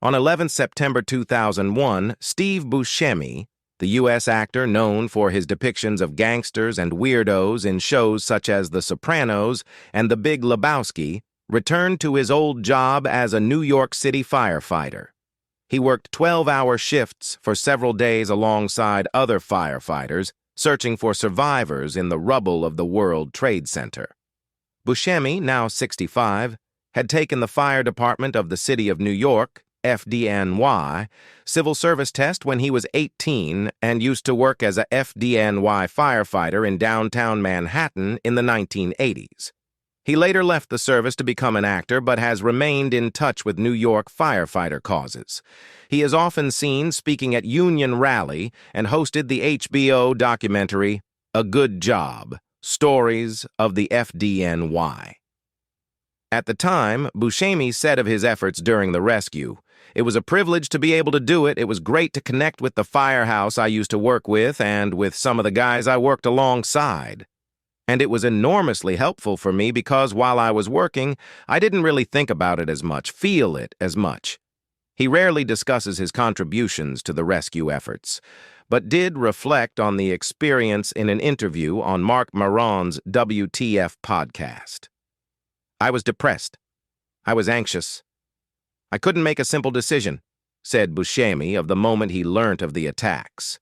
On 11 September 2001, Steve Buscemi, the U.S. actor known for his depictions of gangsters and weirdos in shows such as The Sopranos and The Big Lebowski, returned to his old job as a New York City firefighter. He worked 12-hour shifts for several days alongside other firefighters, searching for survivors in the rubble of the World Trade Center. Buscemi, now 65, had taken the fire department of the City of New York, FDNY, civil service test when he was 18 and used to work as a FDNY firefighter in downtown Manhattan in the 1980s. He later left the service to become an actor but has remained in touch with New York firefighter causes. He is often seen speaking at Union Rally and hosted the HBO documentary A Good Job: Stories of the FDNY. At the time, Buscemi said of his efforts during the rescue, "It was a privilege to be able to do it. It was great to connect with the firehouse I used to work with and with some of the guys I worked alongside. And it was enormously helpful for me because while I was working, I didn't really think about it as much, feel it as much." He rarely discusses his contributions to the rescue efforts, but did reflect on the experience in an interview on Marc Maron's WTF podcast. "I was depressed. I was anxious. I couldn't make a simple decision," said Buscemi of the moment he learnt of the attacks.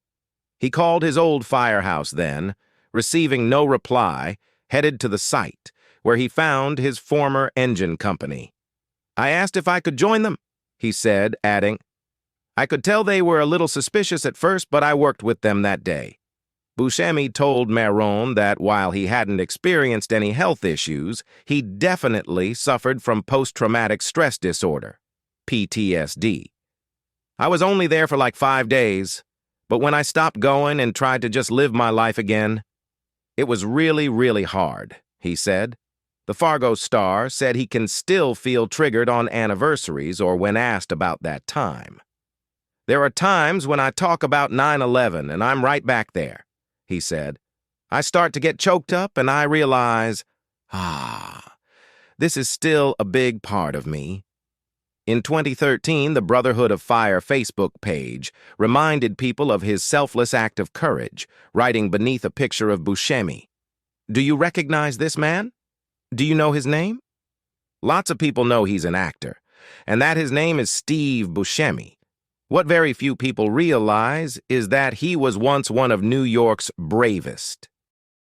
He called his old firehouse then, receiving no reply, headed to the site, where he found his former engine company. "I asked if I could join them," he said, adding, "I could tell they were a little suspicious at first, but I worked with them that day." Buscemi told Maron that while he hadn't experienced any health issues, he definitely suffered from post-traumatic stress disorder, PTSD. "I was only there for like 5 days, but when I stopped going and tried to just live my life again, it was really, really hard," he said. The Fargo star said he can still feel triggered on anniversaries or when asked about that time. "There are times when I talk about 9/11 and I'm right back there," he said. "I start to get choked up and I realize, this is still a big part of me." In 2013, the Brotherhood of Fire Facebook page reminded people of his selfless act of courage, writing beneath a picture of Buscemi, "Do you recognize this man? Do you know his name?" Lots of people know he's an actor, and that his name is Steve Buscemi. What very few people realize is that he was once one of New York's bravest.